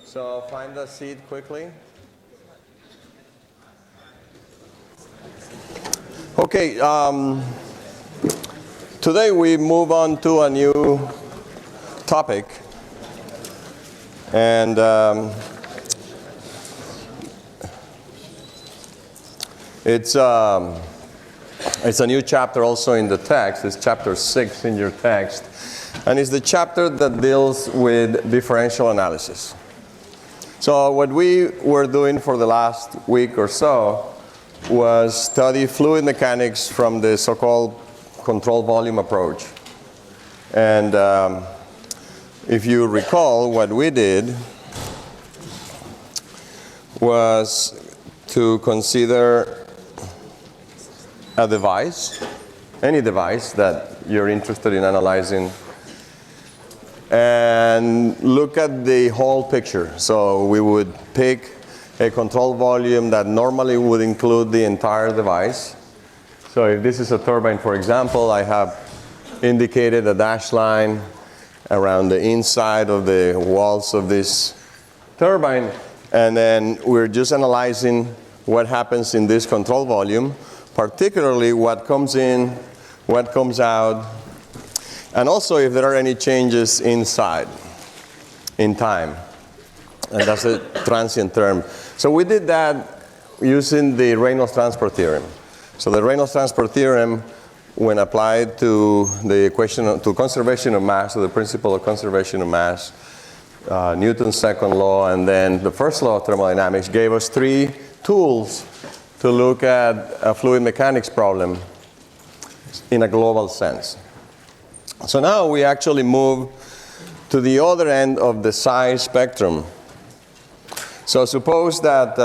So find a seat quickly. Okay, today we move on to a new topic. And it's a new chapter also in the text. It's chapter 6 in your text. And it's the chapter that deals with differential analysis. So what we were doing for the last week or so was study fluid mechanics from the so-called control volume approach. And if you recall, what we did was to consider a device, any device that you're interested in analyzing, and look at the whole picture. So we would pick a control volume that normally would include the entire device. So if this is a turbine, for example, I have indicated a dashed line around the inside of the walls of this turbine, and then we're just analyzing what happens in this control volume, particularly what comes in, what comes out, and also if there are any changes inside in time. And that's a transient term. So we did that using the Reynolds transport theorem. So the Reynolds transport theorem, when applied to the equation to conservation of mass, so the principle of conservation of mass, Newton's second law, and then the first law of thermodynamics, gave us three tools to look at a fluid mechanics problem in a global sense. So now we actually move to the other end of the size spectrum. So suppose that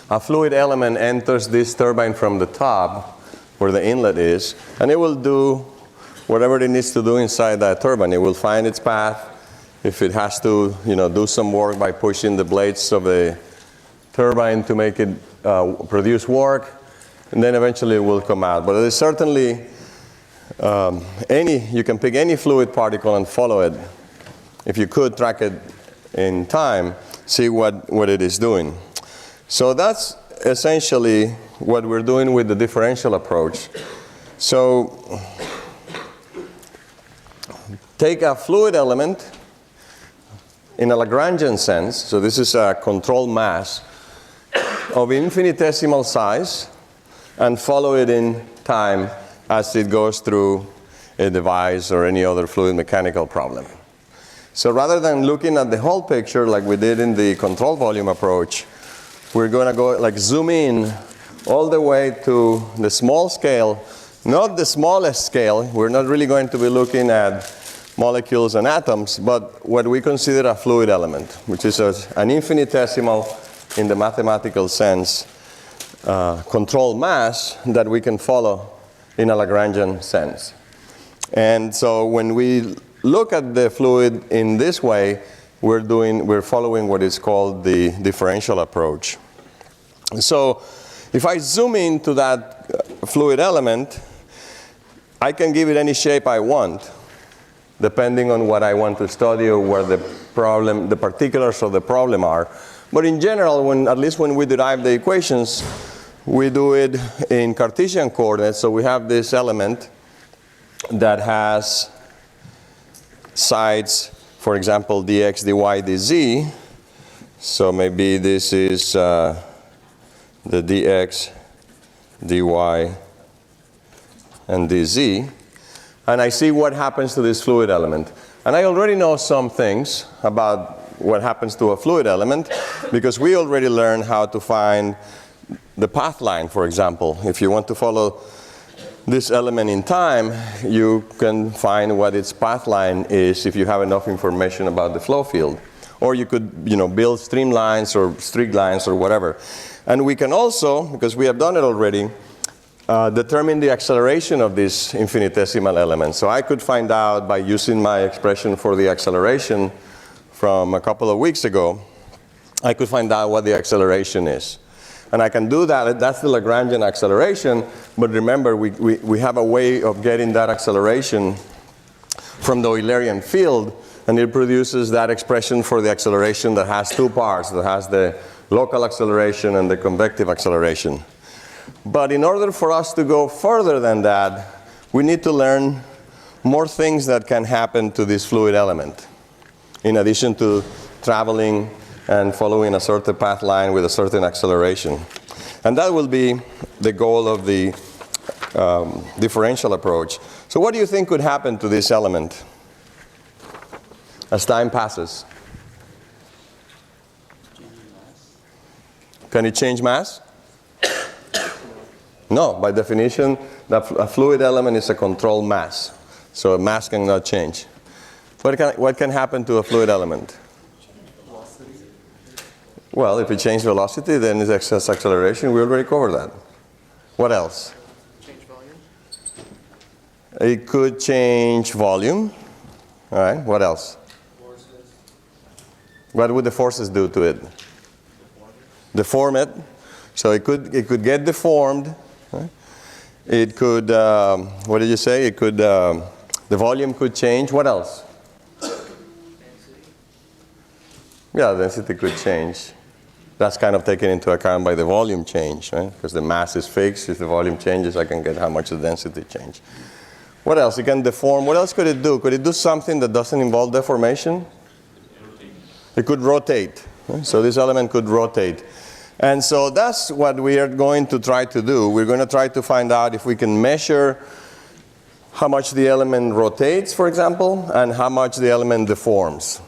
a fluid element enters this turbine from the top, where the inlet is, and it will do whatever it needs to do inside that turbine. It will find its path. If it has to, do some work by pushing the blades of the turbine to make it produce work, and then eventually it will come out. But it is certainly you can pick any fluid particle and follow it. If you could track it in time, see what it is doing. So that's essentially what we're doing with the differential approach. So take a fluid element in a Lagrangian sense. So this is a controlled mass of infinitesimal size, and follow it in time as it goes through a device or any other fluid mechanical problem. So rather than looking at the whole picture like we did in the control volume approach, we're going to go zoom in all the way to the small scale, not the smallest scale. We're not really going to be looking at molecules and atoms, but what we consider a fluid element, which is an infinitesimal, in the mathematical sense, controlled mass that we can follow in a Lagrangian sense. And so when we look at the fluid in this way, we're following what is called the differential approach. So if I zoom into that fluid element, I can give it any shape I want, depending on what I want to study or where the particulars of the problem are. But in general, at least when we derive the equations, we do it in Cartesian coordinates. So we have this element that has sides, for example, dx, dy, dz. So maybe this is the dx, dy, and dz. And I see what happens to this fluid element. And I already know some things about what happens to a fluid element, because we already learned how to find the path line, for example. If you want to follow this element in time, you can find what its path line is if you have enough information about the flow field. Or you could build streamlines or streak lines or whatever. And we can also, because we have done it already, determine the acceleration of this infinitesimal element. So I could find out by using my expression for the acceleration from a couple of weeks ago, I could find out what the acceleration is. And I can do that. That's the Lagrangian acceleration. But remember, we have a way of getting that acceleration from the Eulerian field. and it produces that expression for the acceleration that has two parts, that has the local acceleration and the convective acceleration. But in order for us to go further than that, we need to learn more things that can happen to this fluid element, in addition to traveling and following a certain path line with a certain acceleration. And that will be the goal of the differential approach. So what do you think could happen to this element as time passes? Can it change mass? No, by definition, a fluid element is a controlled mass. So mass cannot change. What can happen to a fluid element? Well, if it changes velocity, then it's excess acceleration. We already covered that. What else? Change volume. It could change volume. All right, what else? Forces. What would the forces do to it? Deform it. So it could get deformed. Right? It could, what did you say? It could, the volume could change. What else? Density. Yeah, density could change. That's kind of taken into account by the volume change, right? Because the mass is fixed. If the volume changes, I can get how much the density change. What else? It can deform. What else could it do? Could it do something that doesn't involve deformation? It could rotate. Right? So this element could rotate. And so that's what we are going to try to do. We're going to try to find out if we can measure how much the element rotates, for example, and how much the element deforms.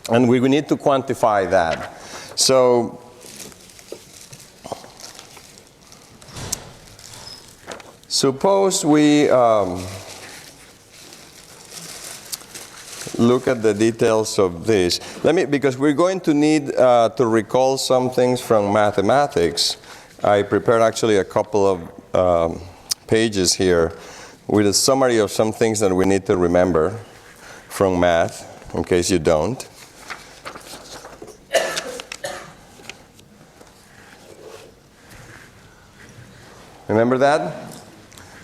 And we need to quantify that. So suppose we look at the details of this. Because we're going to need to recall some things from mathematics. I prepared actually a couple of pages here with a summary of some things that we need to remember from math, in case you don't. Remember that?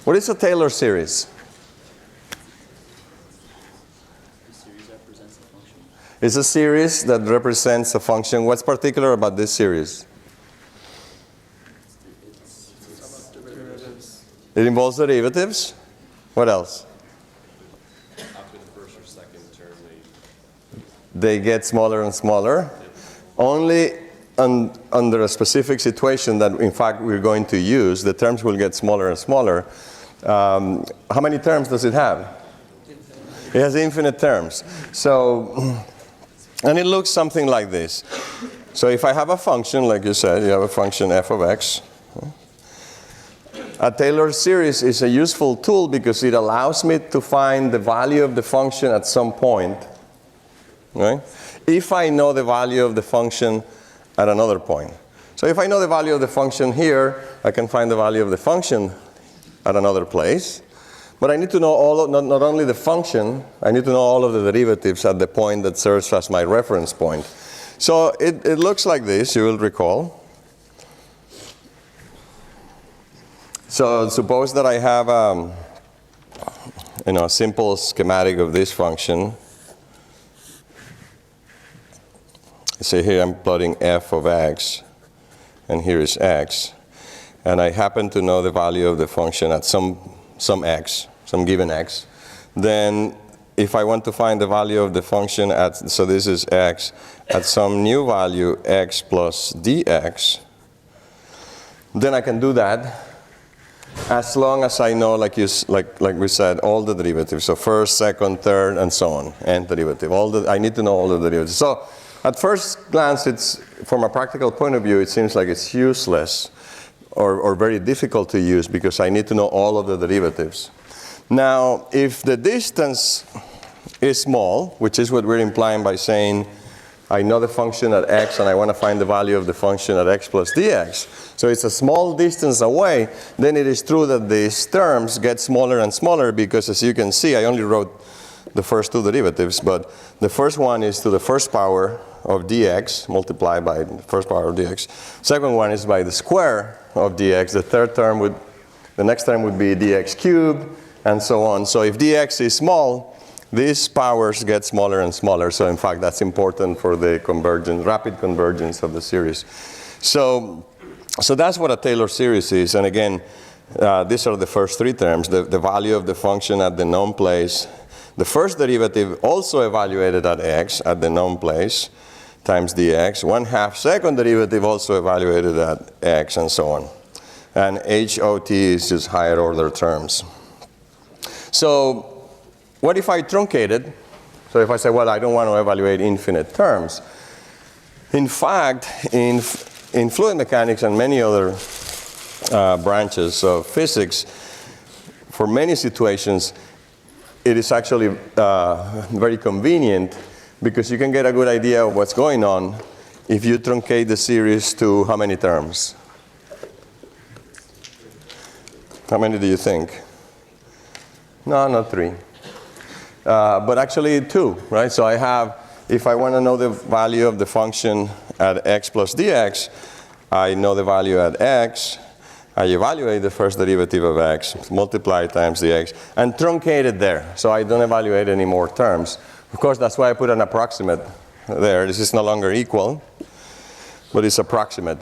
What is a Taylor series? It's a series that represents a function. What's particular about this series? It involves derivatives. What else? After the first or second term, They get smaller and smaller. Only under a specific situation that, in fact, we're going to use, the terms will get smaller and smaller. How many terms does it have? It has infinite terms. So, and it looks something like this. So if I have a function, like you said, you have a function f of x. A Taylor series is a useful tool because it allows me to find the value of the function at some point. Right? If I know the value of the function at another point. So if I know the value of the function here, I can find the value of the function at another place. But I need to know not only the function, I need to know all of the derivatives at the point that serves as my reference point. So it looks like this, you will recall. So suppose that I have a simple schematic of this function. Say here I'm plotting f of x, and here is x. And I happen to know the value of the function at some x, some given x. Then if I want to find the value of the function so this is x, at some new value x plus dx, then I can do that as long as I know, like we said, all the derivatives. So first, second, third, and so on, and derivative. I need to know all the derivatives. So at first glance, from a practical point of view, it seems like it's useless or very difficult to use because I need to know all of the derivatives. Now, if the distance is small, which is what we're implying by saying I know the function at x and I want to find the value of the function at x plus dx, so it's a small distance away, then it is true that these terms get smaller and smaller because, as you can see, I only wrote the first two derivatives, but the first one is to the first power of dx multiplied by the first power of dx. Second one is by the square of dx. The next term would be dx cubed, and so on. So if dx is small, these powers get smaller and smaller. So in fact, that's important for the convergence, rapid convergence of the series. So that's what a Taylor series is. And again, these are the first three terms, the value of the function at the known place, the first derivative also evaluated at x at the known place times dx, 1/2 second derivative also evaluated at x, and so on. And HOT is just higher order terms. So what if I truncated? So if I say, well, I don't want to evaluate infinite terms. In fact, in fluid mechanics and many other branches of physics, for many situations, it is actually very convenient because you can get a good idea of what's going on if you truncate the series to how many terms? How many do you think? No, not 3. But actually 2, right? So I have, if I want to know the value of the function at x plus dx, I know the value at x, I evaluate the first derivative of x, multiply times dx, and truncate it there. So I don't evaluate any more terms. Of course, that's why I put an approximate there. This is no longer equal, but it's approximate.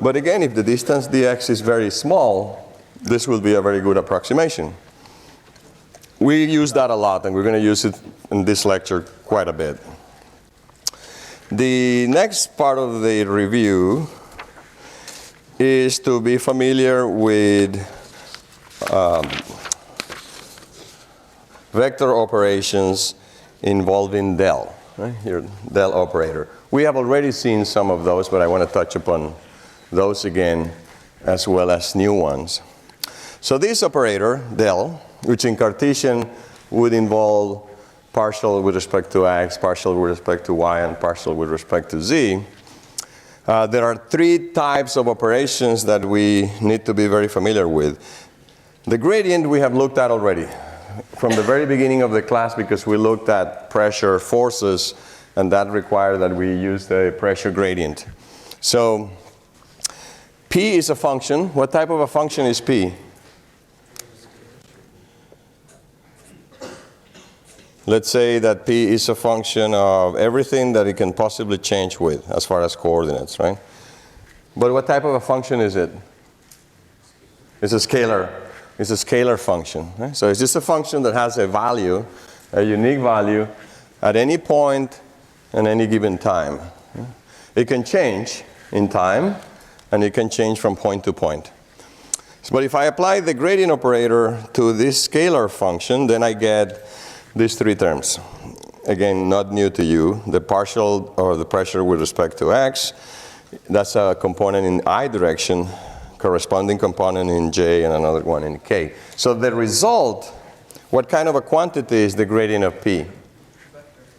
But again, if the distance dx is very small, this will be a very good approximation. We use that a lot, and we're going to use it in this lecture quite a bit. The next part of the review is to be familiar with vector operations involving del, right? Your del operator. We have already seen some of those, but I want to touch upon those again, as well as new ones. So this operator, del, which in Cartesian would involve partial with respect to x, partial with respect to y, and partial with respect to z. There are 3 types of operations that we need to be very familiar with. The gradient we have looked at already from the very beginning of the class, because we looked at pressure forces, and that required that we use the pressure gradient. So P is a function. What type of a function is P? Let's say that P is a function of everything that it can possibly change with as far as coordinates, right? But what type of a function is it? It's a scalar. It's a scalar function, right? So it's just a function that has a value, a unique value, at any point and any given time. It can change in time, and it can change from point to point. But if I apply the gradient operator to this scalar function, then I get these 3 terms. Again, not new to you. The partial, or the pressure with respect to x, that's a component in I direction, corresponding component in j, and another one in k. So the result, what kind of a quantity is the gradient of p?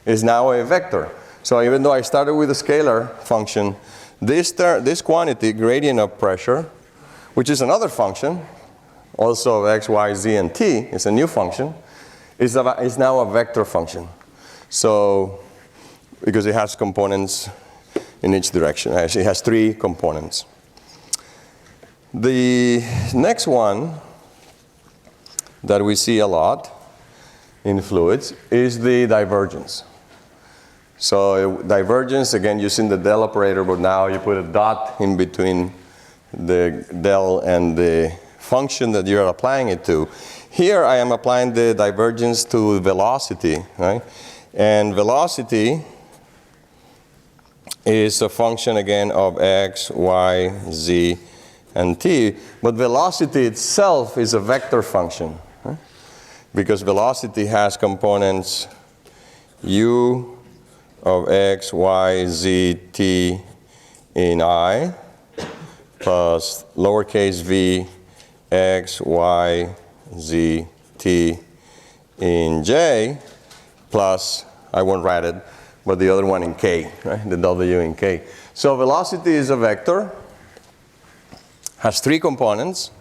Is now a vector. So even though I started with a scalar function, this quantity, gradient of pressure, which is another function, also of x, y, z, and t, is a new function, is now a vector function. So, because it has components in each direction. Actually, it has 3 components. The next one that we see a lot in fluids is the divergence. So divergence, again, using the del operator, but now you put a dot in between the del and the function that you're applying it to. Here I am applying the divergence to velocity, right? And velocity is a function again of x, y, z, and t. But velocity itself is a vector function, right? Because velocity has components u of x, y, z, t in I, plus lowercase v, x, y, z, t in j, plus, I won't write it, but the other one in k, right? The w in k. So velocity is a vector, has 3 components,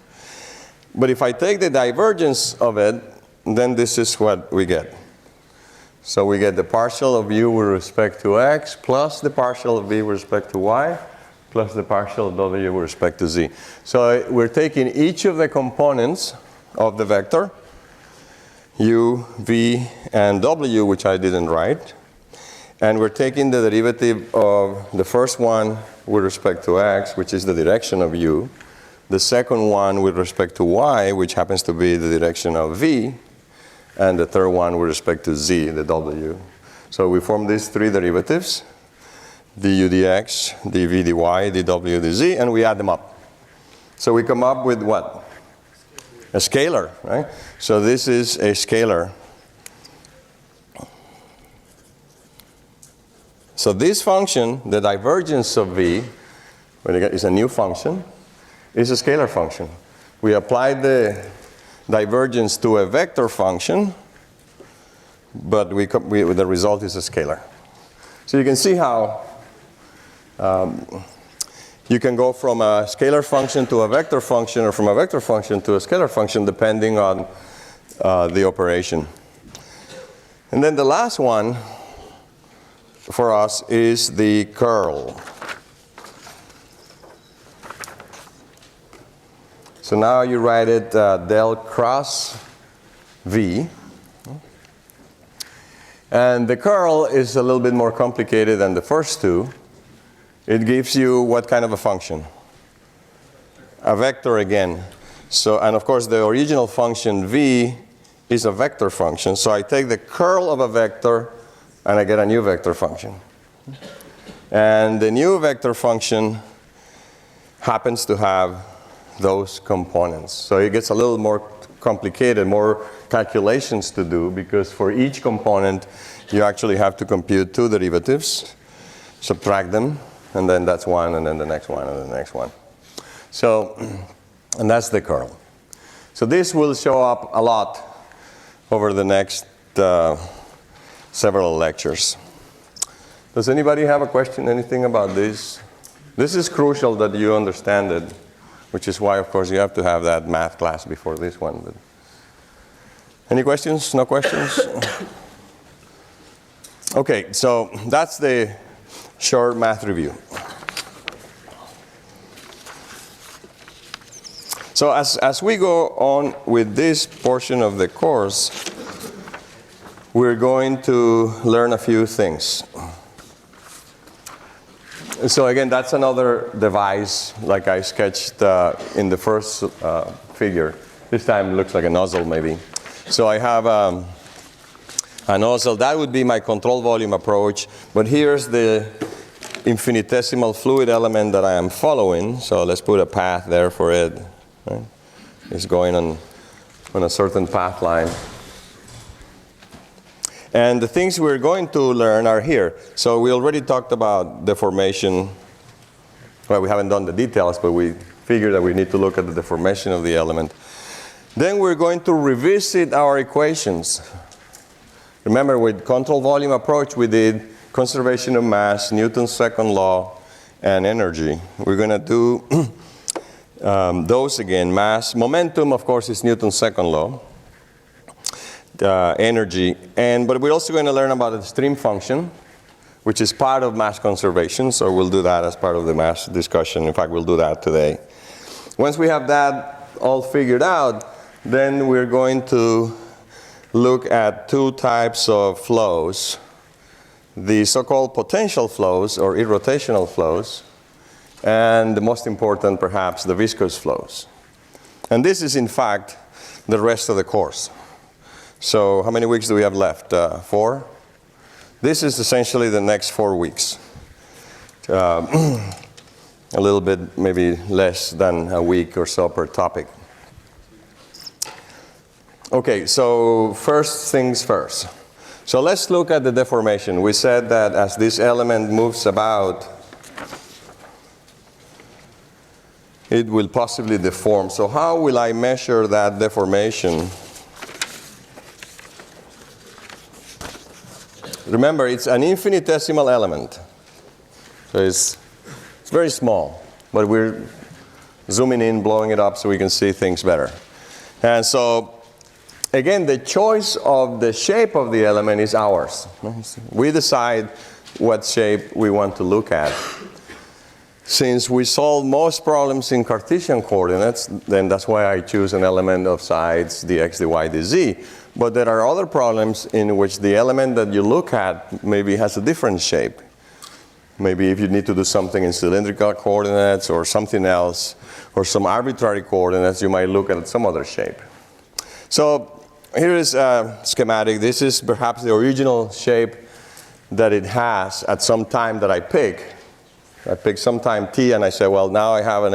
but if I take the divergence of it, then this is what we get. So we get the partial of u with respect to x, plus the partial of v with respect to y, plus the partial of w with respect to z. So we're taking each of the components of the vector, u, v, and w, which I didn't write. And we're taking the derivative of the first one with respect to x, which is the direction of u. The second one with respect to y, which happens to be the direction of v. And the third one with respect to z, the w. So we form these three derivatives, du dx, dv dy, dw dz, and we add them up. So we come up with what? A scalar, right? So this is a scalar. So this function, the divergence of v, is a new function, is a scalar function. We apply the divergence to a vector function, but the result is a scalar. So you can see how you can go from a scalar function to a vector function, or from a vector function to a scalar function, depending on the operation. And then the last one for us is the curl. So now you write it del cross v. And the curl is a little bit more complicated than the first two. It gives you what kind of a function? A vector again. So, and of course the original function v is a vector function. So I take the curl of a vector and I get a new vector function. And the new vector function happens to have those components. So it gets a little more complicated, more calculations to do, because for each component you actually have to compute two derivatives, subtract them, and then that's one, and then the next one, and the next one. So, and that's the curl. So this will show up a lot over the next several lectures. Does anybody have a question, anything about this? This is crucial that you understand it, which is why, of course, you have to have that math class before this one. But any questions? No questions? Okay, so that's the short math review. So as we go on with this portion of the course, we're going to learn a few things. So again, that's another device like I sketched in the first figure. This time it looks like a nozzle maybe. So I have a nozzle. That would be my control volume approach. But here's the infinitesimal fluid element that I am following. So let's put a path there for it. Right? It's going on a certain path line. And the things we're going to learn are here. So we already talked about deformation. Well, we haven't done the details, but we figured that we need to look at the deformation of the element. Then we're going to revisit our equations. Remember, with control volume approach, we did conservation of mass, Newton's second law, and energy. We're going to do those again. Mass, momentum, of course, is Newton's second law. Energy, but we're also going to learn about the stream function, which is part of mass conservation, so we'll do that as part of the mass discussion. In fact, we'll do that today. Once we have that all figured out, then we're going to look at two types of flows, the so-called potential flows or irrotational flows, and the most important, perhaps, the viscous flows. And this is, in fact, the rest of the course. So how many weeks do we have left? 4? This is essentially the next 4 weeks. A little bit, maybe less than a week or so per topic. Okay, so first things first. So let's look at the deformation. We said that as this element moves about, it will possibly deform. So how will I measure that deformation? Remember, it's an infinitesimal element. So it's very small, but we're zooming in, blowing it up so we can see things better. And so, again, the choice of the shape of the element is ours. We decide what shape we want to look at. since we solve most problems in Cartesian coordinates, then that's why I choose an element of sides dx, dy, dz. But there are other problems in which the element that you look at maybe has a different shape. Maybe if you need to do something in cylindrical coordinates or something else, or some arbitrary coordinates, you might look at some other shape. So here is a schematic. This is perhaps the original shape that it has at some time that I pick. I pick some time t, and I say, well, now I have an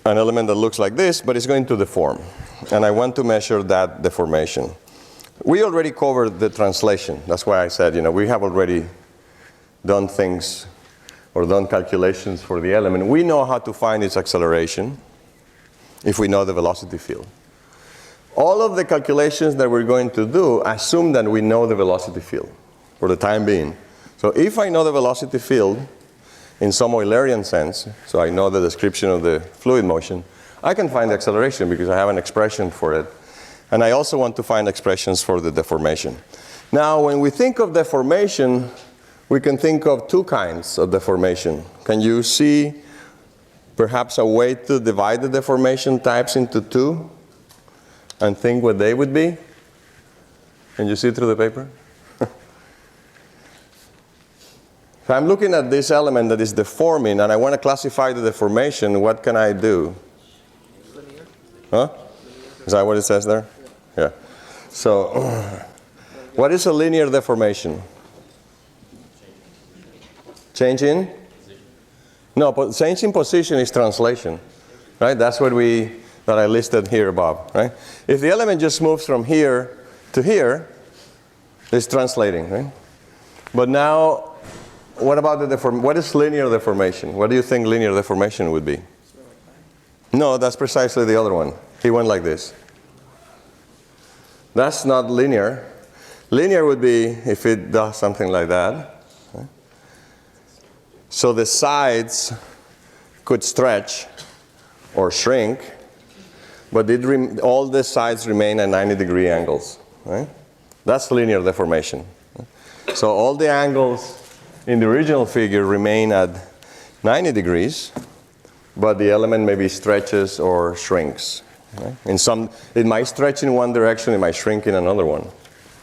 element that looks like this, but it's going to deform. And I want to measure that deformation. We already covered the translation. That's why I said, we have already done things or done calculations for the element. We know how to find its acceleration if we know the velocity field. All of the calculations that we're going to do assume that we know the velocity field for the time being. So if I know the velocity field in some Eulerian sense, so I know the description of the fluid motion, I can find the acceleration because I have an expression for it. And I also want to find expressions for the deformation. Now, when we think of deformation, we can think of two kinds of deformation. Can you see perhaps a way to divide the deformation types into two and think what they would be? Can you see through the paper? If I'm looking at this element that is deforming and I want to classify the deformation, what can I do? Linear. Huh? Is that what it says there? Yeah. So, what is a linear deformation? Change in? No, but change in position is translation, right? That's what that I listed here above, right? If the element just moves from here to here, it's translating, right? But now, what about what is linear deformation? What do you think linear deformation would be? No, that's precisely the other one. He went like this. That's not linear. Linear would be if it does something like that. Okay? So the sides could stretch or shrink, but all the sides remain at 90-degree angles. Right? That's linear deformation. So all the angles in the original figure remain at 90 degrees, but the element maybe stretches or shrinks. Right? It might stretch in one direction, it might shrink in another one.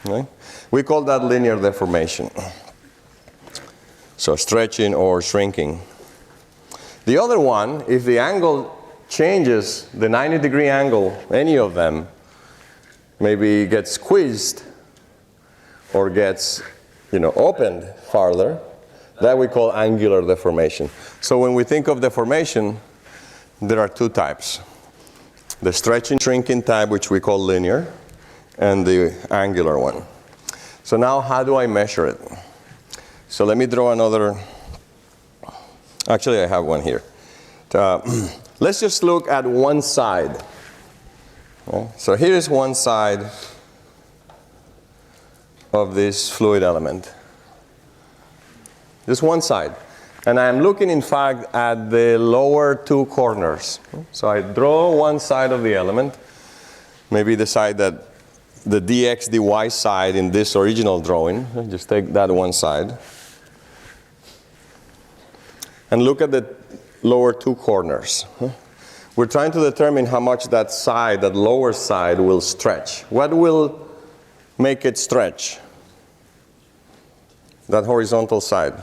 Right? We call that linear deformation. So stretching or shrinking. The other one, if the angle changes, the 90-degree angle, any of them, maybe gets squeezed or gets opened farther, that we call angular deformation. So when we think of deformation, there are two types. The stretching, shrinking type, which we call linear, and the angular one. So now how do I measure it? So let me draw another. Actually, I have one here. Let's just look at one side. Okay? So here is one side of this fluid element. Just one side. And I'm looking, in fact, at the lower two corners. So I draw one side of the element, maybe the side that the dx, dy side in this original drawing. Just take that one side. And look at the lower two corners. We're trying to determine how much that side, that lower side, will stretch. What will make it stretch? That horizontal side.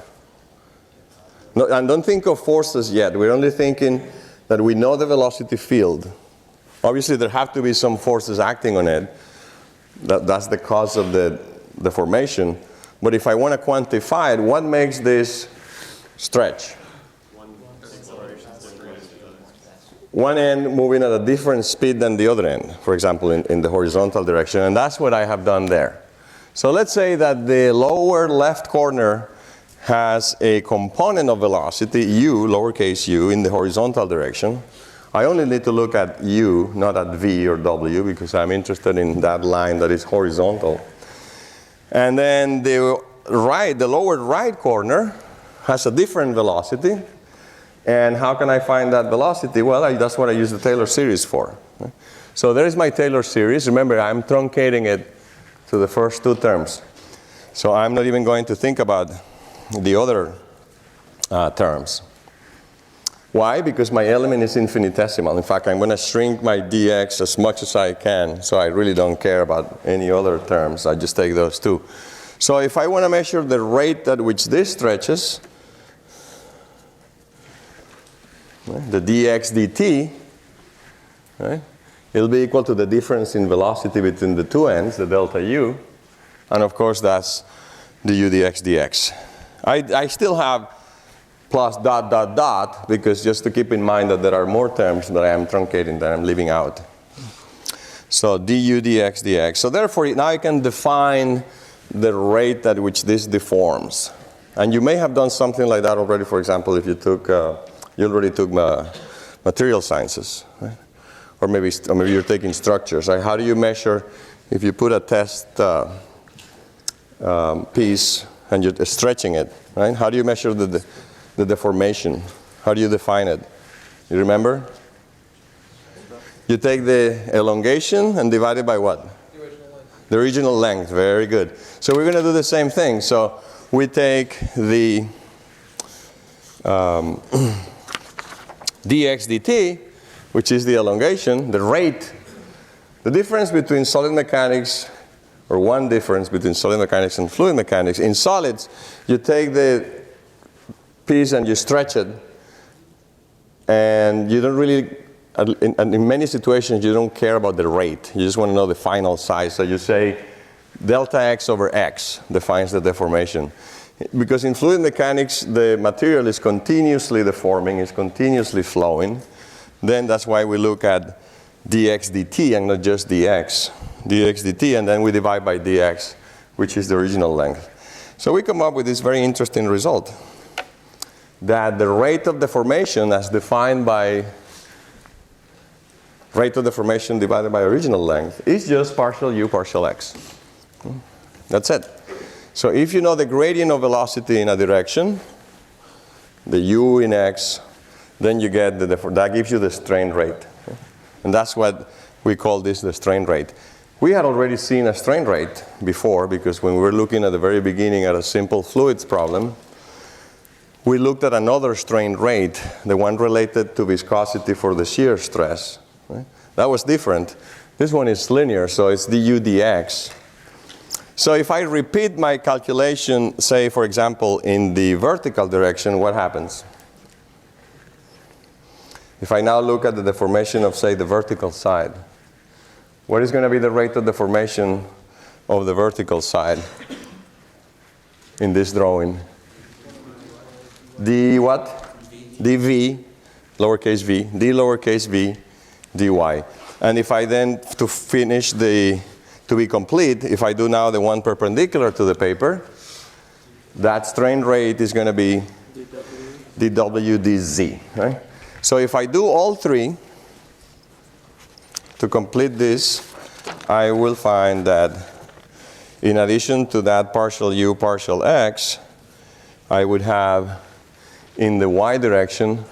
No, and don't think of forces yet. We're only thinking that we know the velocity field. Obviously, there have to be some forces acting on it. That's the cause of the deformation. But if I want to quantify it, what makes this stretch? One end moving at a different speed than the other end, for example, in the horizontal direction. And that's what I have done there. So let's say that the lower left corner has a component of velocity, u, lowercase u, in the horizontal direction. I only need to look at u, not at v or w, because I'm interested in that line that is horizontal. And then the lower right corner has a different velocity. And how can I find that velocity? Well, that's what I use the Taylor series for. So there is my Taylor series. Remember, I'm truncating it to the first two terms. So I'm not even going to think about the other terms. Why? Because my element is infinitesimal. In fact, I'm going to shrink my dx as much as I can, so I really don't care about any other terms. I just take those two. So if I want to measure the rate at which this stretches, the dx dt, right, it'll be equal to the difference in velocity between the two ends, the delta u, and of course that's the u dx dx. I still have plus dot, dot, dot, because just to keep in mind that there are more terms that I am truncating, that I'm leaving out. So du dx dx. So therefore, now I can define the rate at which this deforms. And you may have done something like that already, for example, if you took, you already took material sciences, right? Or maybe you're taking structures. Right? How do you measure, if you put a test piece and you're stretching it, right? How do you measure the deformation? How do you define it? You remember? You take the elongation and divide it by what? The original length. Very good. So we're going to do the same thing. So we take the dx dt, which is the elongation, the rate, the difference between solid mechanics, or one difference between solid mechanics and fluid mechanics. In solids, you take the piece and you stretch it, and you don't really, in many situations, you don't care about the rate. You just want to know the final size. So you say delta x over x defines the deformation. Because in fluid mechanics, the material is continuously deforming, is continuously flowing. Then that's why we look at dx dt and not just dx. Dx dt, and then we divide by dx, which is the original length. So we come up with this very interesting result, that the rate of deformation as defined by rate of deformation divided by original length is just partial u partial x. That's it. So if you know the gradient of velocity in a direction, the u in x, then you get that gives you the strain rate. And that's what we call this the strain rate. We had already seen a strain rate before, because when we were looking at the very beginning at a simple fluids problem, we looked at another strain rate, the one related to viscosity for the shear stress. Right? That was different. This one is linear, so it's du dx. So if I repeat my calculation, say, for example, in the vertical direction, what happens? If I now look at the deformation of, say, the vertical side, what is going to be the rate of deformation of the vertical side in this drawing? D what? dv, lowercase v, d lowercase v, dy. And if I then, to finish to be complete, if I do now the one perpendicular to the paper, that strain rate is going to be dw dz, right? So if I do all three, to complete this, I will find that in addition to that partial u partial x, I would have in the y direction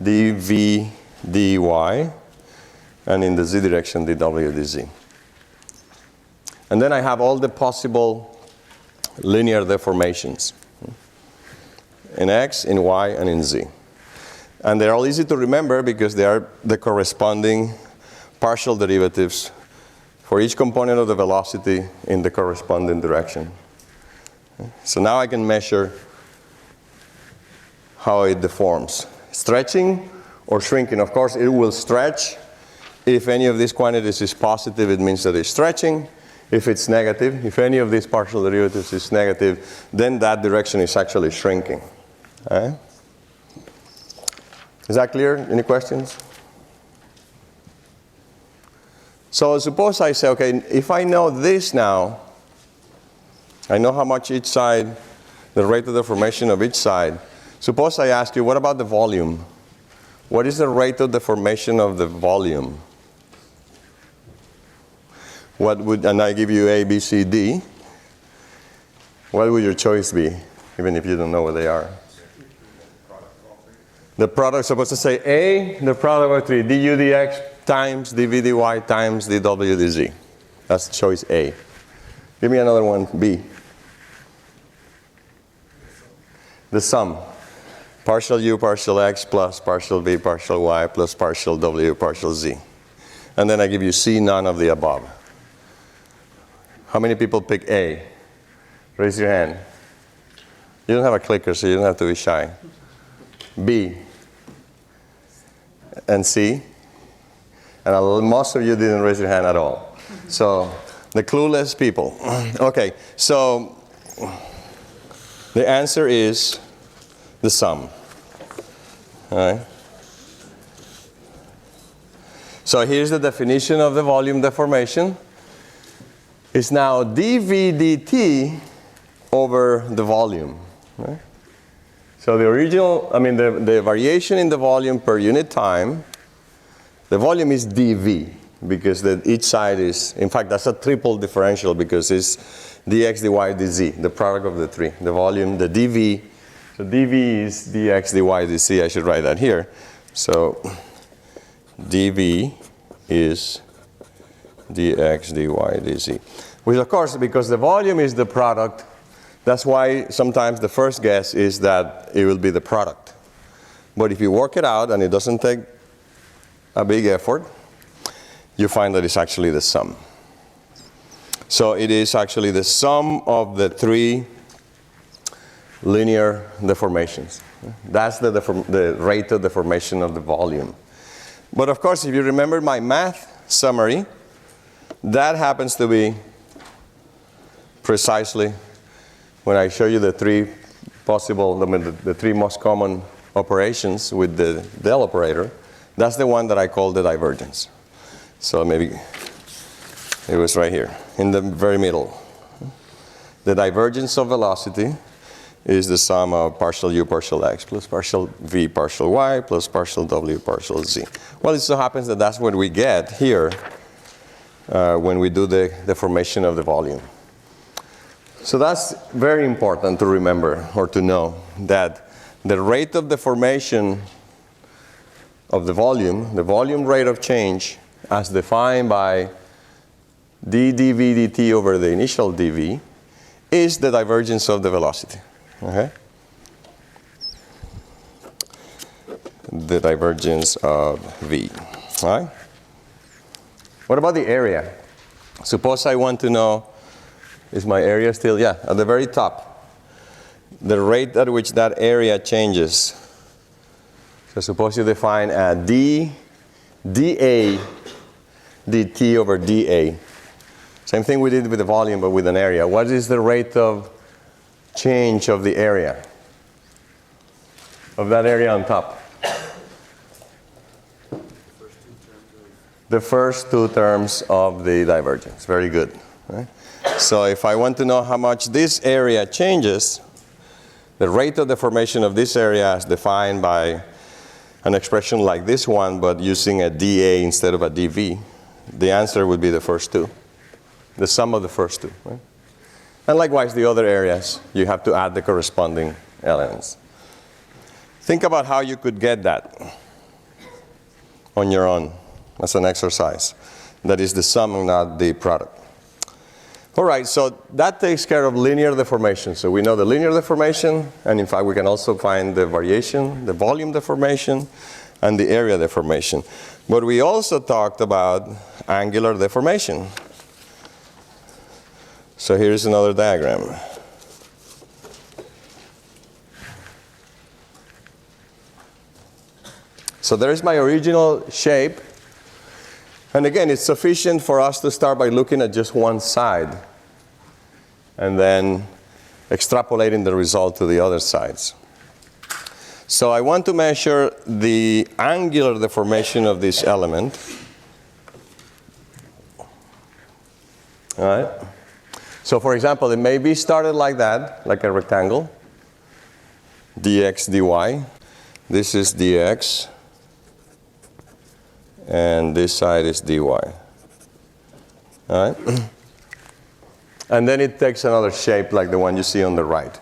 dv dy, and in the z direction dw dz. And then I have all the possible linear deformations in x, in y, and in z. And they're all easy to remember because they are the corresponding partial derivatives for each component of the velocity in the corresponding direction. So now I can measure how it deforms. Stretching or shrinking. Of course, it will stretch. If any of these quantities is positive, it means that it's stretching. If it's negative, if any of these partial derivatives is negative, then that direction is actually shrinking. All right? Is that clear? Any questions? So suppose I say, okay, if I know this now, I know how much each side, the rate of deformation of each side. Suppose I ask you, what about the volume? What is the rate of deformation of the volume? What would, and I give you A, B, C, D. What would your choice be, even if you don't know what they are? The product is supposed to say A, the product of 3, du dx times dv dy times dw dz. That's choice A. Give me another one, B. The sum. partial u partial x plus partial v partial y plus partial w partial z. And then I give you C, none of the above. How many people pick A? Raise your hand. You don't have a clicker, so you don't have to be shy. B and C. And most of you didn't raise your hand at all. So the clueless people. Okay, so the answer is the sum. All right. So here's the definition of the volume deformation. It's now dV dt over the volume. Right? So the original, the variation in the volume per unit time, the volume is dV because each side is, in fact, that's a triple differential because it's dx, dy, dz, the product of the three. The volume, the dV, so dV is dx, dy, dz. I should write that here. So dV is dx, dy, dz. Which, of course, because the volume is the product, that's why sometimes the first guess is that it will be the product. But if you work it out, and it doesn't take a big effort, you find that it's actually the sum. So it is actually the sum of the three linear deformations. That's the rate of deformation of the volume. But of course, if you remember my math summary, that happens to be precisely when I show you the three possible, the three most common operations with the del operator. That's the one that I call the divergence. So maybe it was right here, in the very middle. The divergence of velocity is the sum of partial u partial x plus partial v partial y plus partial w partial z. Well, it so happens that that's what we get here when we do the deformation of the volume. So that's very important to remember or to know that the rate of deformation of the volume rate of change as defined by d dv dt over the initial dv is the divergence of the velocity. Okay? The divergence of v. All right? What about the area? Suppose I want to know, is my area still? Yeah, at the very top. The rate at which that area changes. So suppose you define a dA dt over dA. Same thing we did with the volume, but with an area. What is the rate of change of the area? Of that area on top? The first two terms of the divergence. Very good. Right? So if I want to know how much this area changes, the rate of deformation of this area is defined by an expression like this one, but using a dA instead of a dV. The answer would be the first two. The sum of the first two. Right? And likewise, the other areas, you have to add the corresponding elements. Think about how you could get that on your own as an exercise. That is the sum and not the product. All right, so that takes care of linear deformation. So we know the linear deformation, and in fact, we can also find the variation, the volume deformation, and the area deformation. But we also talked about angular deformation. So here's another diagram. So there is my original shape. And again, it's sufficient for us to start by looking at just one side and then extrapolating the result to the other sides. So I want to measure the angular deformation of this element. All right? So for example, it may be started like that, like a rectangle, dx, dy. This is dx. And this side is dy. All right? And then it takes another shape like the one you see on the right.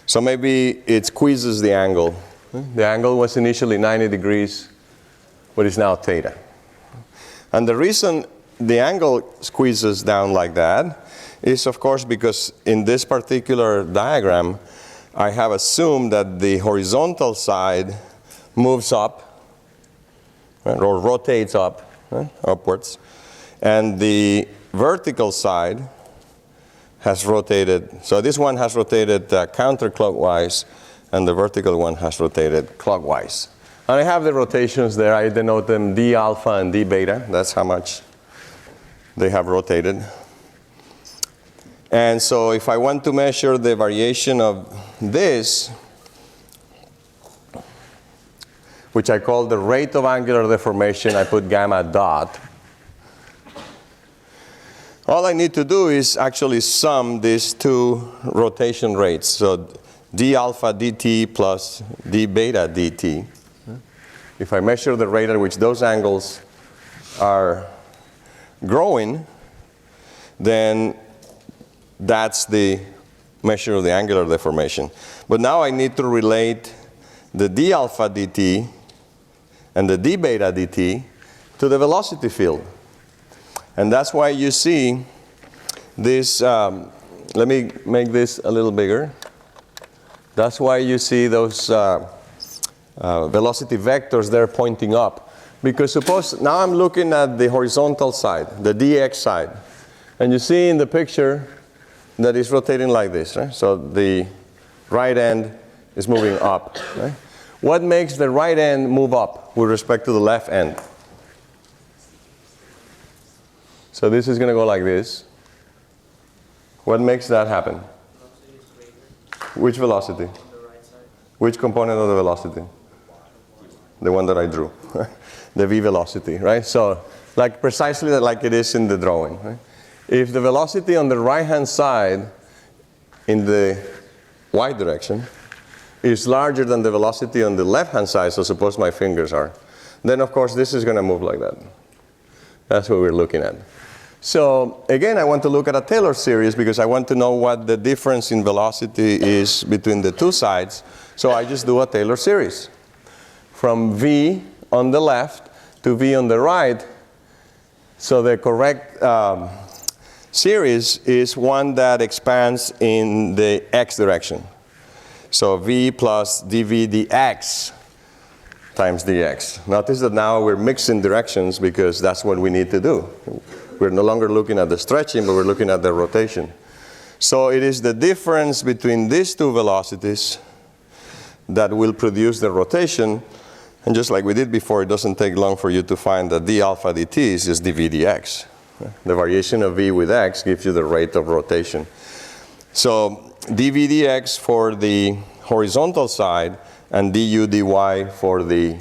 So maybe it squeezes the angle. The angle was initially 90 degrees, but it's now theta. And the reason the angle squeezes down like that is, of course, because in this particular diagram, I have assumed that the horizontal side moves up, right, or rotates up, right, upwards, and the vertical side has rotated. So this one has rotated counterclockwise, and the vertical one has rotated clockwise. And I have the rotations there. I denote them d alpha and d beta. That's how much they have rotated. And so if I want to measure the variation of this, which I call the rate of angular deformation, I put gamma dot. All I need to do is actually sum these two rotation rates. So d alpha dt plus d beta dt. If I measure the rate at which those angles are growing, then that's the measure of the angular deformation. But now I need to relate the d alpha dt and the d beta dt to the velocity field. And that's why you see this, let me make this a little bigger. That's why you see those velocity vectors there pointing up. Because suppose now I'm looking at the horizontal side, the dx side. And you see in the picture that it's rotating like this, right? So the right end is moving up, right? What makes the right end move up with respect to the left end? So this is going to go like this. What makes that happen? Which velocity? On the right side. Which component of the velocity? The one that I drew. The v velocity, right? So like precisely like it is in the drawing, right? If the velocity on the right-hand side in the y direction is larger than the velocity on the left-hand side, so suppose my fingers are, then of course this is going to move like that. That's what we're looking at. So again, I want to look at a Taylor series because I want to know what the difference in velocity is between the two sides. So I just do a Taylor series. From v on the left to v on the right. So the correct series is one that expands in the x direction. So v plus dv dx times dx. Notice that now we're mixing directions because that's what we need to do. We're no longer looking at the stretching, but we're looking at the rotation. So it is the difference between these two velocities that will produce the rotation. And just like we did before, it doesn't take long for you to find that d alpha dt is just dv dx. The variation of v with x gives you the rate of rotation. So dv dx for the horizontal side and du dy for the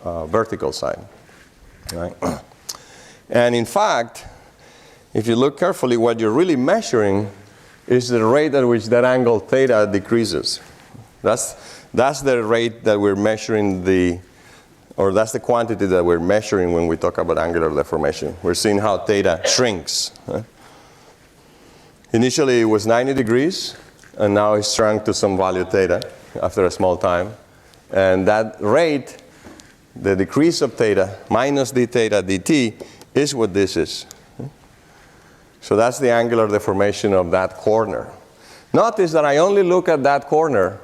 vertical side. Right? And in fact, if you look carefully, what you're really measuring is the rate at which that angle theta decreases. That's the rate that we're measuring or that's the quantity that we're measuring when we talk about angular deformation. We're seeing how theta shrinks. Right? Initially it was 90 degrees, and now it's shrunk to some value theta after a small time. And that rate, the decrease of theta minus d theta dt, is what this is. So that's the angular deformation of that corner. Notice that I only look at that corner.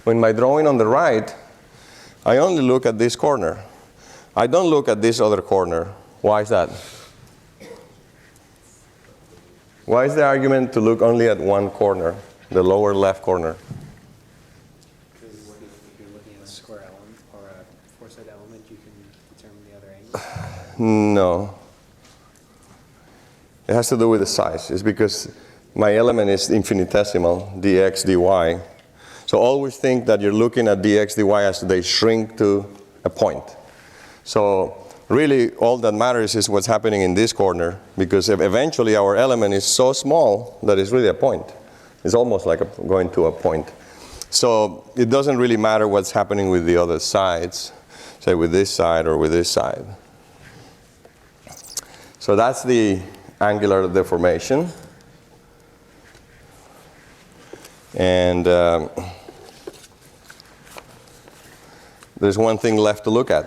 When my drawing on the right, I only look at this corner. I don't look at this other corner. Why is that? Why is the argument to look only at one corner, the lower left corner? Because if you're looking at a square element or a four-side element, you can determine the other angle. No. It has to do with the size. It's because my element is infinitesimal, dx, dy. So always think that you're looking at dx, dy as they shrink to a point. So really all that matters is what's happening in this corner, because eventually our element is so small that it's really a point. It's almost like going to a point. So it doesn't really matter what's happening with the other sides, say with this side or with this side. So that's the angular deformation. And there's one thing left to look at,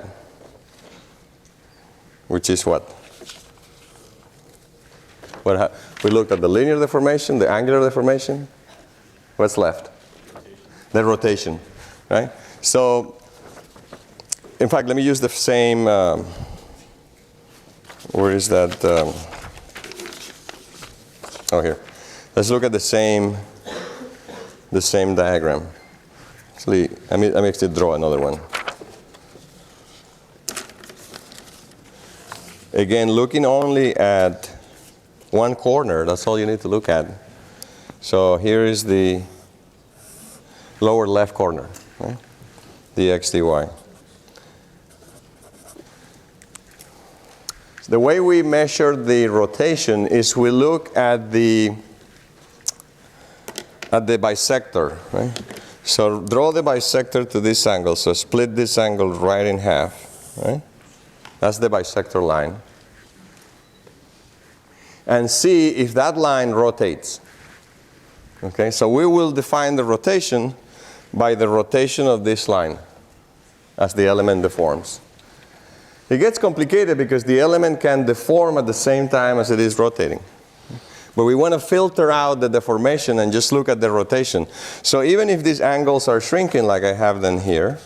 which is what? We looked at the linear deformation, the angular deformation. What's left? The rotation, right? So, in fact, let me use the same, where is that? Oh, here. Let's look at the same diagram. Actually, let me actually draw another one. Again, looking only at one corner, that's all you need to look at. So here is the lower left corner, right? The x dy. The way we measure the rotation is we look at the bisector, right? So draw the bisector to this angle. So split this angle right in half, right? That's the bisector line. And see if that line rotates. Okay, so we will define the rotation by the rotation of this line as the element deforms. It gets complicated because the element can deform at the same time as it is rotating. But we want to filter out the deformation and just look at the rotation. So even if these angles are shrinking like I have them here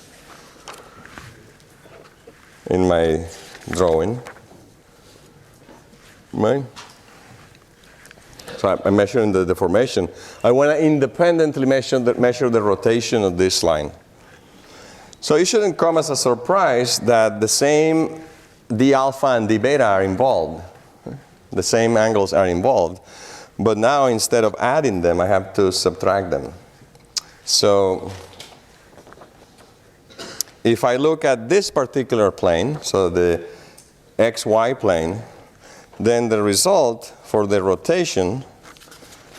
in my drawing, right? So I'm measuring the deformation. I want to independently measure the rotation of this line. So it shouldn't come as a surprise that the same d alpha and d beta are involved. The same angles are involved. But now instead of adding them, I have to subtract them. So if I look at this particular plane, so the xy plane, then the result for the rotation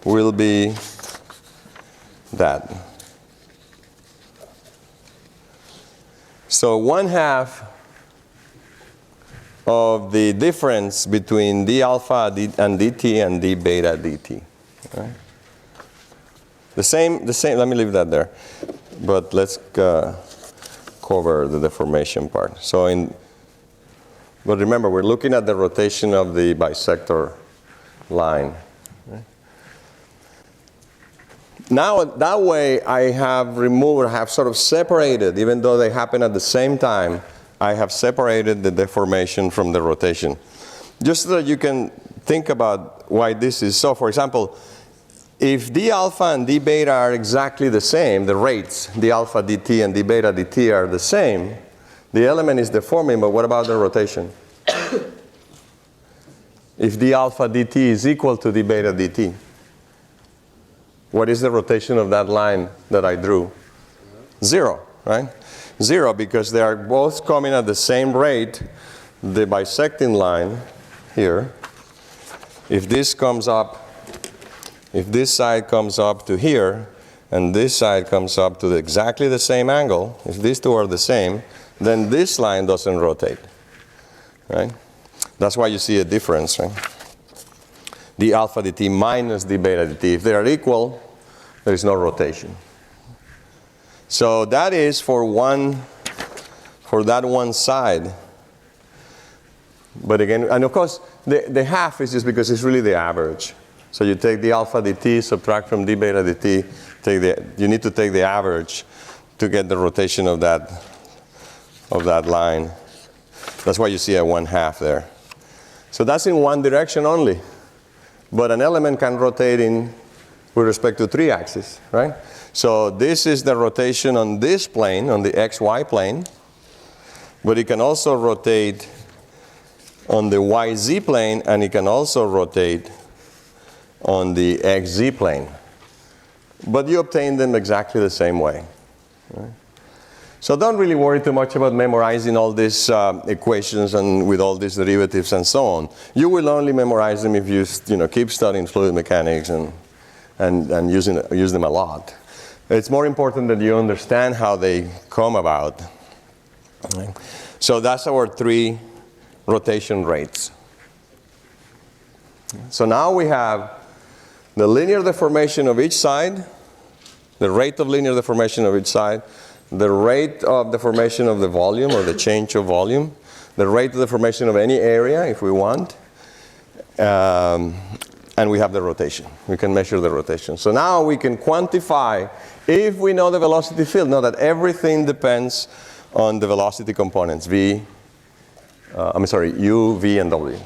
will be that. So 1/2 of the difference between d alpha and dt and d beta dt. Right? The same, let me leave that there. But let's cover the deformation part. But remember, we're looking at the rotation of the bisector line. Right? Now, that way, I have sort of separated, even though they happen at the same time, I have separated the deformation from the rotation. Just so that you can think about why this is so. For example, if d alpha and d beta are exactly the same, the rates, d alpha dt and d beta dt are the same, the element is deforming, but what about the rotation? If d alpha dt is equal to d beta dt, what is the rotation of that line that I drew? 0, right? 0, because they are both coming at the same rate. The bisecting line here, if this side comes up to here, and this side comes up to exactly the same angle, if these two are the same, then this line doesn't rotate, right? That's why you see a difference, right? D alpha dt minus d beta dt. If they are equal, there is no rotation. So that is for that one side. But again, and of course, the half is just because it's really the average. So you take the alpha dt, subtract from d beta dt, you need to take the average to get the rotation of that line. That's why you see a 1/2 there. So that's in one direction only. But an element can rotate with respect to 3 axes, right? So this is the rotation on this plane, on the xy plane. But it can also rotate on the yz plane, and it can also rotate on the xz plane. But you obtain them exactly the same way. Right? So don't really worry too much about memorizing all these equations and with all these derivatives and so on. You will only memorize them if you keep studying fluid mechanics and use them a lot. It's more important that you understand how they come about. Right? So that's our 3 rotation rates. So now we have the linear deformation of each side, the rate of linear deformation of each side, the rate of deformation of the volume or the change of volume, the rate of deformation of any area if we want, and we have the rotation. We can measure the rotation. So now we can quantify, if we know the velocity field, know that everything depends on the velocity components, u, v, and w.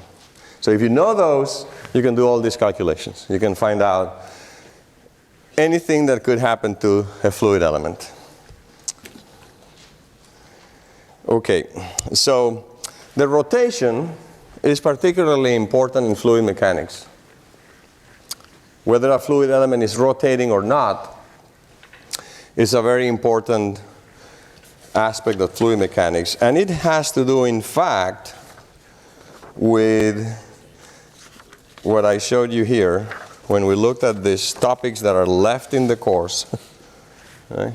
So if you know those, you can do all these calculations. You can find out anything that could happen to a fluid element. Okay, so the rotation is particularly important in fluid mechanics. Whether a fluid element is rotating or not is a very important aspect of fluid mechanics. And it has to do, in fact, with what I showed you here when we looked at these topics that are left in the course. Right?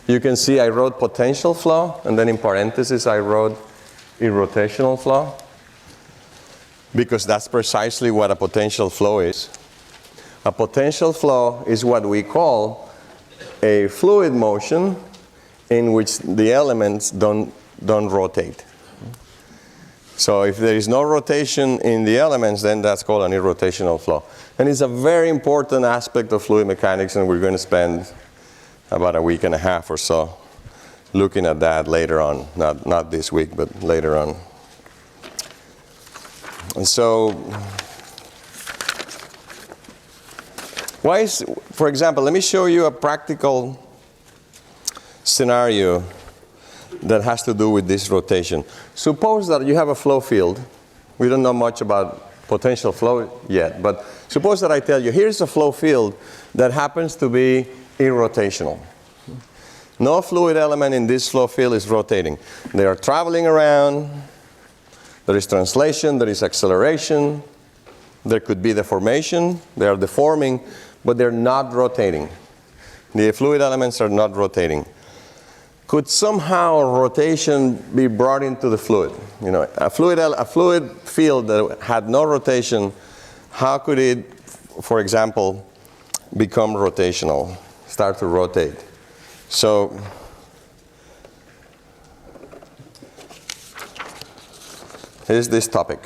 You can see I wrote potential flow, and then in parentheses I wrote irrotational flow, because that's precisely what a potential flow is. A potential flow is what we call a fluid motion in which the elements don't rotate. So if there is no rotation in the elements, then that's called an irrotational flow. And it's a very important aspect of fluid mechanics, and we're going to spend about a week and a half or so looking at that later on. Not this week, but later on. And so, for example, let me show you a practical scenario that has to do with this rotation. Suppose that you have a flow field. We don't know much about potential flow yet, but suppose that I tell you, here's a flow field that happens to be irrotational. No fluid element in this flow field is rotating. They are traveling around. There is translation, there is acceleration. There could be deformation. They are deforming, but they're not rotating. The fluid elements are not rotating. Could somehow rotation be brought into the fluid? You know, a fluid field that had no rotation, how could it, for example, become rotational, start to rotate? So here's this topic.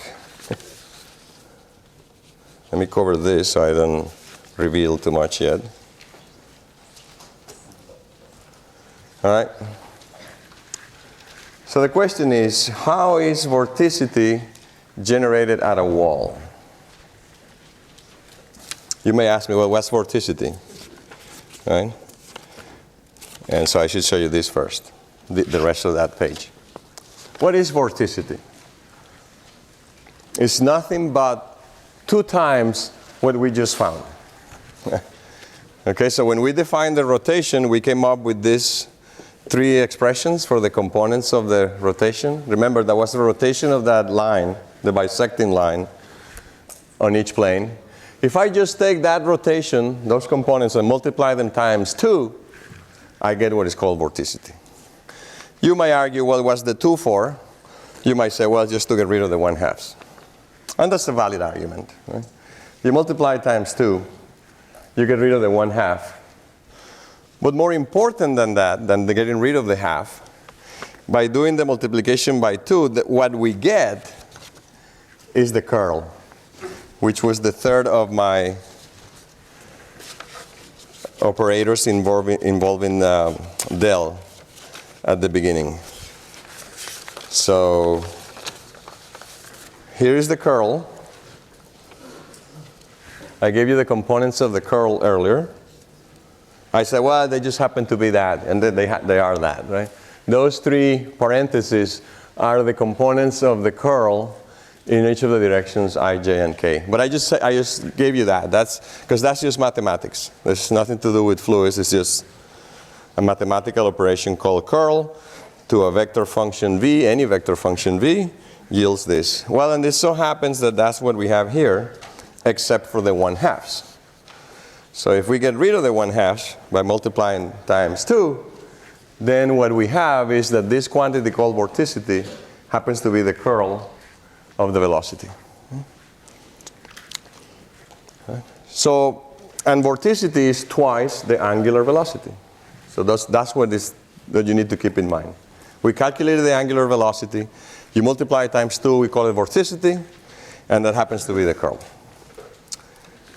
Let me cover this so I don't reveal too much yet. All right. So the question is, how is vorticity generated at a wall? You may ask me, well, what's vorticity? All right. And so I should show you this first, the rest of that page. What is vorticity? It's nothing but 2 times what we just found. Okay, so when we defined the rotation, we came up with these 3 expressions for the components of the rotation. Remember, that was the rotation of that line, the bisecting line, on each plane. If I just take that rotation, those components, and multiply them times 2, I get what is called vorticity. You might argue, well, what's the 2 for? You might say, well, just to get rid of the 1/2. And that's a valid argument. Right? You multiply times 2, you get rid of the 1/2. But more important than that, than the getting rid of the half, by doing the multiplication by 2, what we get is the curl, which was the third of my operators involving del at the beginning. So here is the curl. I gave you the components of the curl earlier. I said, well, they just happen to be that, and they are that, right? Those 3 parentheses are the components of the curl in each of the directions I, j, and k. But I just gave you that. Because that's just mathematics. There's nothing to do with fluids. It's just a mathematical operation called curl to a vector function v. Any vector function v yields this. Well, and it so happens that that's what we have here, except for the 1/2. So if we get rid of the 1/2 by multiplying times 2, then what we have is that this quantity called vorticity happens to be the curl of the velocity. So, and vorticity is twice the angular velocity. So that's what you need to keep in mind. We calculated the angular velocity. You multiply it times 2, we call it vorticity, and that happens to be the curl.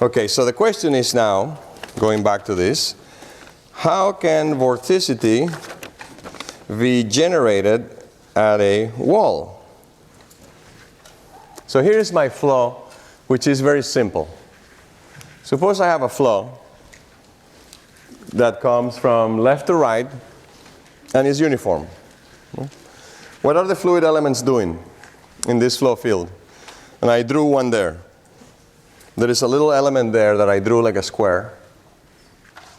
Okay, so the question is now, going back to this, how can vorticity be generated at a wall? So here is my flow, which is very simple. Suppose I have a flow that comes from left to right and is uniform. What are the fluid elements doing in this flow field? And I drew one there. There is a little element there that I drew like a square.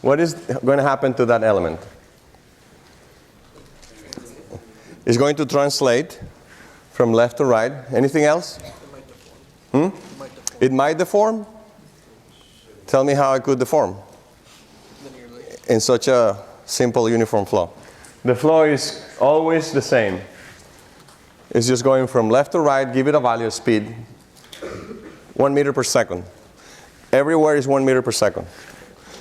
What is going to happen to that element? It's going to translate from left to right. Anything else? It might deform? Tell me how it could deform in such a simple uniform flow. The flow is always the same. It's just going from left to right, give it a value of speed, 1 meter per second. Everywhere is 1 meter per second.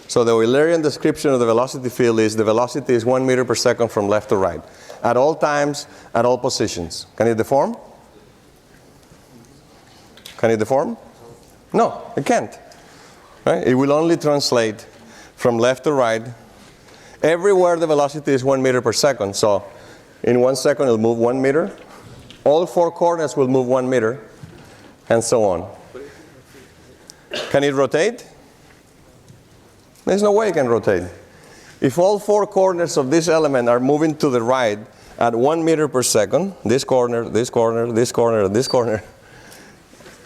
So the Eulerian description of the velocity field is the velocity is 1 meter per second from left to right. At all times, at all positions. Can it deform? Can it deform? No, it can't. Right? It will only translate from left to right. Everywhere the velocity is 1 meter per second. So in 1 second it'll move 1 meter. All 4 coordinates will move 1 meter, and so on. Can it rotate? There's no way it can rotate. If all 4 coordinates of this element are moving to the right at 1 meter per second, this corner, this corner, this corner, this corner,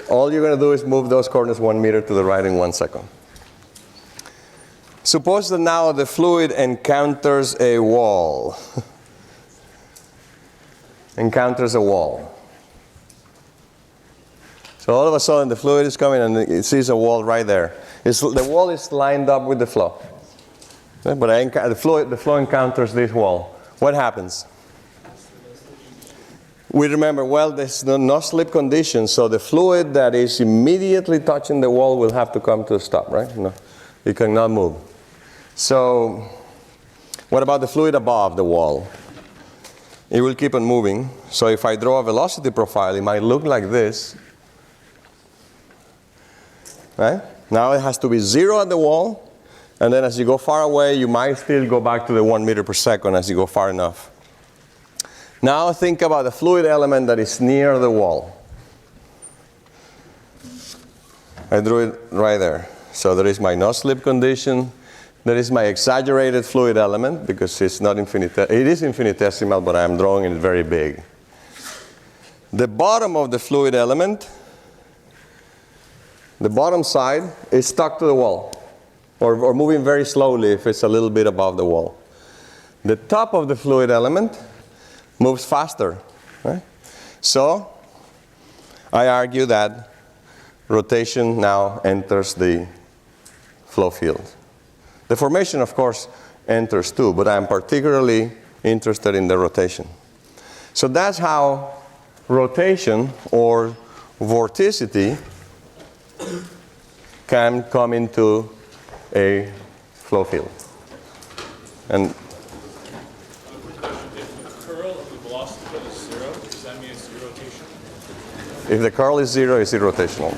all you're going to do is move those coordinates 1 meter to the right in 1 second. Suppose that now the fluid encounters a wall. Encounters a wall. So all of a sudden the fluid is coming and it sees a wall right there. The wall is lined up with the flow. Okay? But the flow encounters this wall. What happens? We remember, well, there's no slip condition, so the fluid that is immediately touching the wall will have to come to a stop, right? No, it cannot move. So what about the fluid above the wall? It will keep on moving. So if I draw a velocity profile, it might look like this. Right? Now it has to be 0 at the wall, and then as you go far away, you might still go back to the 1 meter per second as you go far enough. Now think about the fluid element that is near the wall. I drew it right there. So there is my no slip condition. There is my exaggerated fluid element because it's not it is infinitesimal, but I'm drawing it very big. The bottom of the fluid element, the bottom side, is stuck to the wall or moving very slowly if it's a little bit above the wall. The top of the fluid element moves faster. Right? So I argue that rotation now enters the flow field. The formation, of course, enters too, but I'm particularly interested in the rotation. So that's how rotation or vorticity can come into a flow field. And if the curl of the velocity field is 0, does that mean it's irrotation? if the curl is 0, it's irrotational.